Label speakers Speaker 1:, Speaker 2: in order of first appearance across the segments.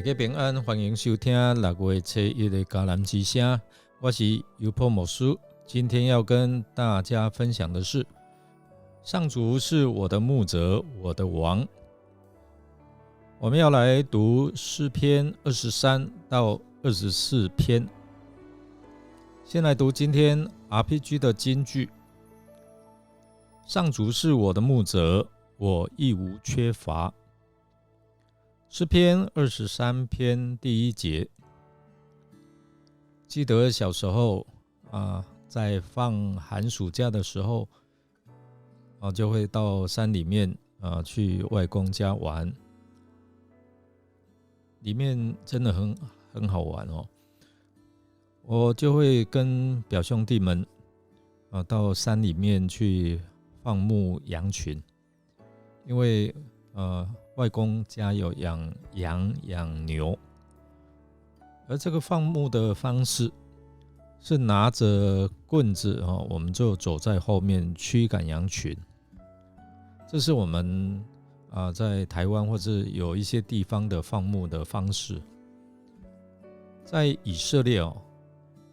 Speaker 1: 家平安，欢迎收听6月初1的迦南之声，我是尤波牧师。今天要跟大家分享的是，上主是我的牧者，我的王。我们要来读诗篇23到24篇。先来读今天 RPG 的金句：上主是我的牧者，我一无缺乏。诗篇23篇第1节，记得小时候在放寒暑假的时候就会到山里面去外公家玩，里面真的很好玩哦。我就会跟表兄弟们到山里面去放牧羊群，因为外公家有养羊养牛，而这个放牧的方式是拿着棍子我们就走在后面驱赶羊群。这是我们在台湾或者有一些地方的放牧的方式。在以色列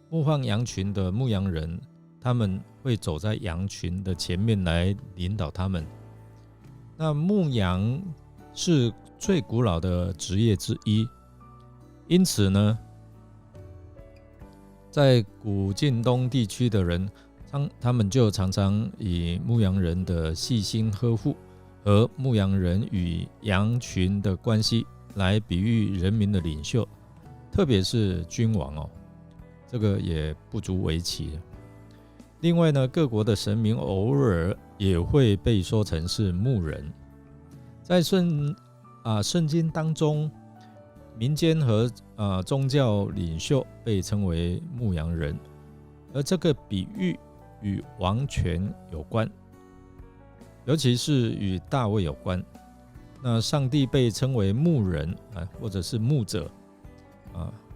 Speaker 1: 牧放羊群的牧羊人，他们会走在羊群的前面来领导他们。那牧羊是最古老的职业之一，因此呢，在古近东地区的人，他们就常常以牧羊人的细心呵护和牧羊人与羊群的关系来比喻人民的领袖，特别是君王这个也不足为奇。另外呢，各国的神明偶尔也会被说成是牧人。在圣经当中，民间和宗教领袖被称为牧羊人，而这个比喻与王权有关，尤其是与大卫有关。那上帝被称为牧人或者是牧者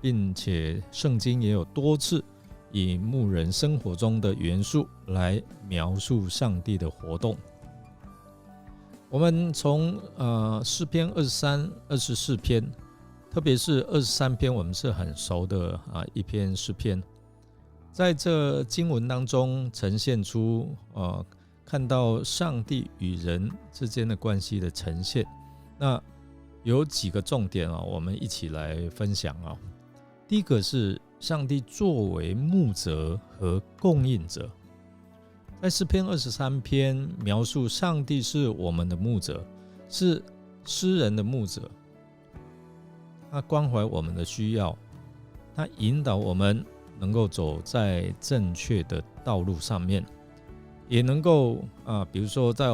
Speaker 1: 并且圣经也有多次以牧人生活中的元素来描述上帝的活动。我们从诗篇23、24篇，特别是23篇，我们是很熟的一篇诗篇。在这经文当中呈现出看到上帝与人之间的关系的呈现。那有几个重点我们一起来分享第一个是上帝作为牧者和供应者。在诗篇23篇描述上帝是我们的牧者，是诗人的牧者，他关怀我们的需要，他引导我们能够走在正确的道路上面，也能够比如说在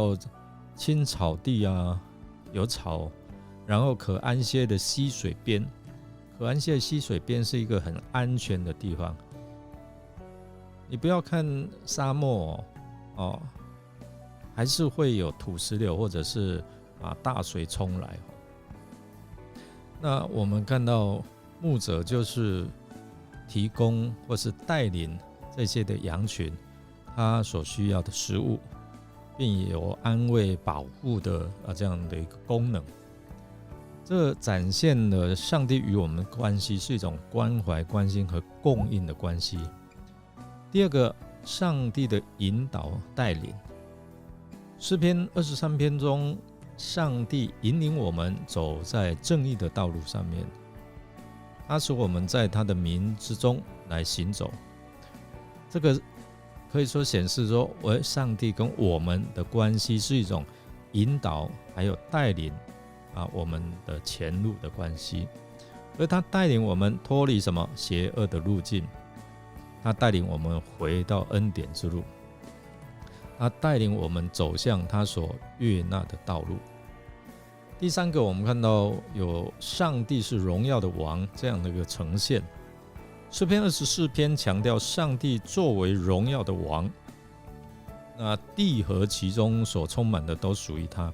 Speaker 1: 青草地有草，然后可安歇的溪水边。可安歇的溪水边是一个很安全的地方。你不要看沙漠还是会有土石流或者是大水冲来。那我们看到牧者就是提供或是带领这些的羊群他所需要的食物，并有安慰保护的这样的一个功能。这展现了上帝与我们的关系是一种关怀、关心和供应的关系。第二个，上帝的引导带领。诗篇23篇中，上帝引领我们走在正义的道路上面，他使我们在他的名之中来行走。这个可以说显示说，上帝跟我们的关系是一种引导还有带领我们的前路的关系。而他带领我们脱离什么邪恶的路径，他带领我们回到恩典之路，他带领我们走向他所悦纳的道路。第三个，我们看到有上帝是荣耀的王这样的一个呈现。诗篇24篇强调上帝作为荣耀的王，那地和其中所充满的都属于他。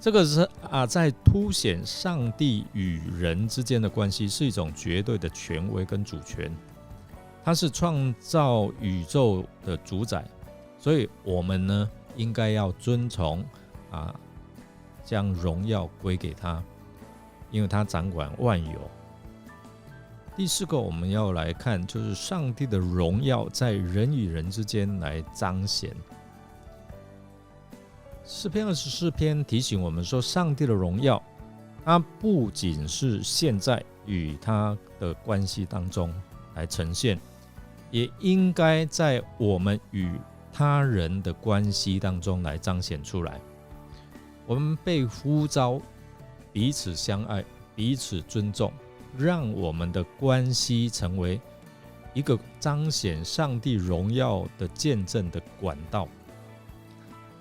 Speaker 1: 这个是在凸显上帝与人之间的关系是一种绝对的权威跟主权，他是创造宇宙的主宰，所以我们呢应该要遵从将荣耀归给他。因为他掌管万有。第四个我们要来看，就是上帝的荣耀在人与人之间来彰显。诗篇24篇提醒我们说，上帝的荣耀它不仅是现在与他的关系当中来呈现，也应该在我们与他人的关系当中来彰显出来。我们被呼召彼此相爱，彼此尊重，让我们的关系成为一个彰显上帝荣耀的见证的管道。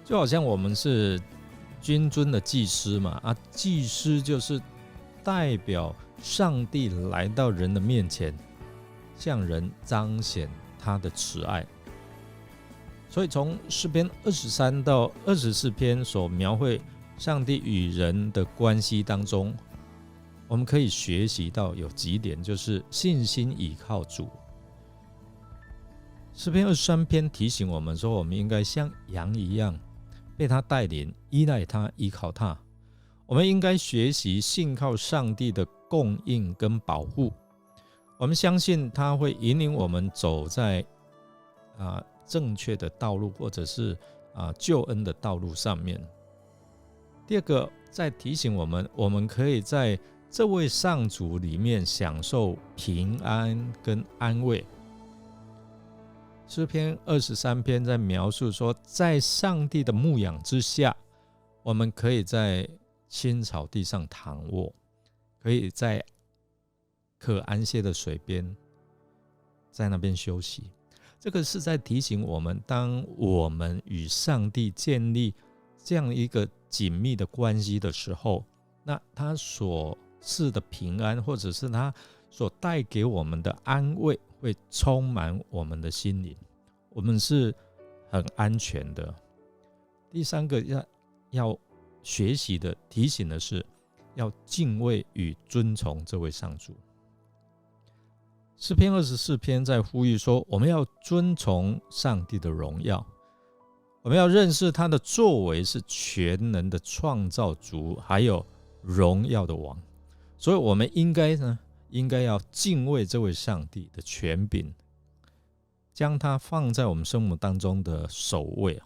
Speaker 1: 就好像我们是君尊的祭司嘛，祭司就是代表上帝来到人的面前，向人彰显他的慈爱。所以从诗篇23到24篇所描绘上帝与人的关系当中，我们可以学习到有几点，就是信心倚靠主。诗篇23篇提醒我们说，我们应该像羊一样被他带领，依赖他，依靠他。我们应该学习信靠上帝的供应跟保护。我们相信他会引领我们走在正确的道路，或者是救恩的道路上面。第二个，在提醒我们，我们可以在这位上主里面享受平安跟安慰。诗篇23篇在描述说，在上帝的牧养之下，我们可以在青草地上躺卧，可以在可安歇的水边，在那边休息。这个是在提醒我们，当我们与上帝建立这样一个紧密的关系的时候，那他所赐的平安，或者是他所带给我们的安慰，会充满我们的心灵，我们是很安全的。第三个要学习的提醒的是，要敬畏与尊崇这位上主。诗篇24篇在呼吁说，我们要尊崇上帝的荣耀，我们要认识他的作为是全能的创造主，还有荣耀的王。所以我们应该要敬畏这位上帝的权柄，将他放在我们生活当中的首位，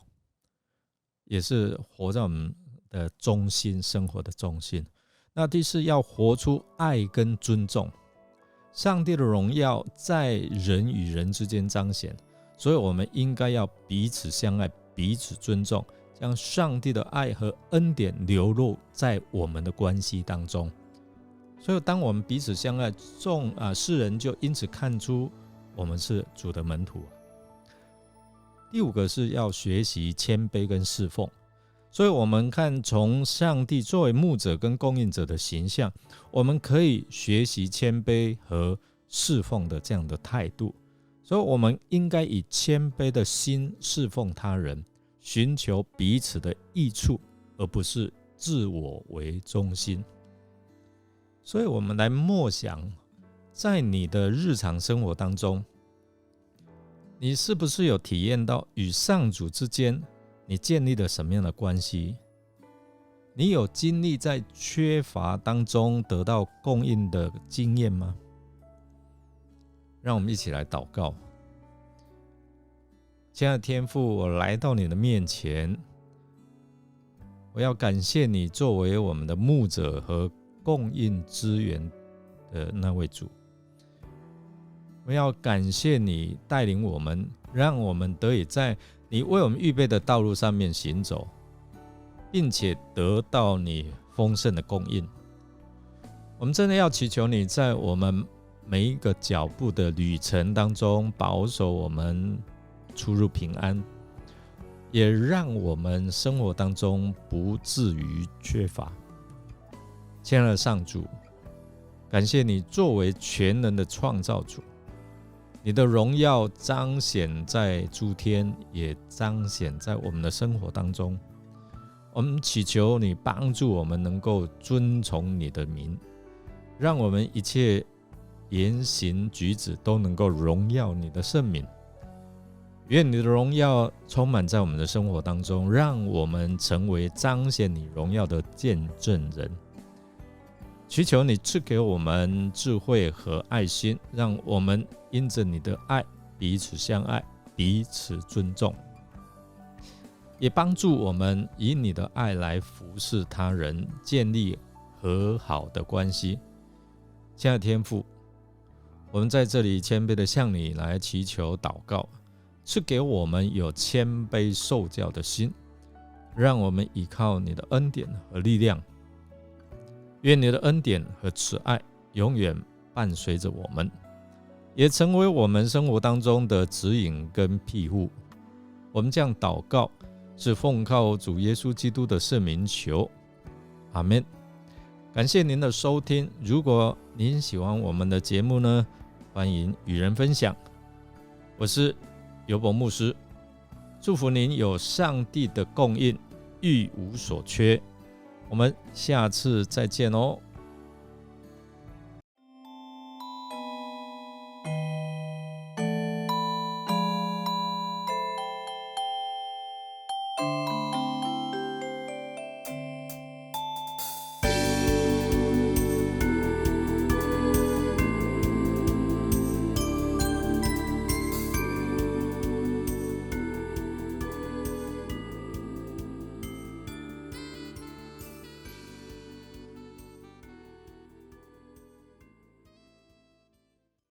Speaker 1: 也是活在我们的中心，生活的中心。那第四，要活出爱跟尊重。上帝的荣耀在人与人之间彰显，所以我们应该要彼此相爱，彼此尊重，将上帝的爱和恩典流露在我们的关系当中。所以当我们彼此相爱，世人就因此看出我们是主的门徒。第五个是要学习谦卑跟侍奉。所以我们看从上帝作为牧者跟供应者的形象，我们可以学习谦卑和侍奉的这样的态度。所以我们应该以谦卑的心侍奉他人，寻求彼此的益处，而不是自我为中心。所以我们来默想，在你的日常生活当中，你是不是有体验到与上主之间你建立了什么样的关系？你有经历在缺乏当中得到供应的经验吗？让我们一起来祷告。亲爱的天父，我来到你的面前，我要感谢你作为我们的牧者和供应资源的那位主。我要感谢你带领我们，让我们得以在你为我们预备的道路上面行走，并且得到你丰盛的供应。我们真的要祈求你在我们每一个脚步的旅程当中保守我们出入平安，也让我们生活当中不至于缺乏。亲爱的上主，感谢你作为全能的创造主，你的荣耀彰显在诸天，也彰显在我们的生活当中。我们祈求你帮助我们能够遵从你的名，让我们一切言行举止都能够荣耀你的圣名。愿你的荣耀充满在我们的生活当中，让我们成为彰显你荣耀的见证人。祈求你赐给我们智慧和爱心，让我们因着你的爱彼此相爱，彼此尊重，也帮助我们以你的爱来服侍他人，建立和好的关系。亲爱的天父，我们在这里谦卑的向你来祈求祷告，赐给我们有谦卑受教的心，让我们依靠你的恩典和力量。愿你的恩典和慈爱永远伴随着我们，也成为我们生活当中的指引跟庇护。我们这样祷告，是奉靠主耶稣基督的圣名求，阿们。感谢您的收听，如果您喜欢我们的节目呢，欢迎与人分享。我是尤伯牧师，祝福您有上帝的供应，一无所缺。我们下次再见哦。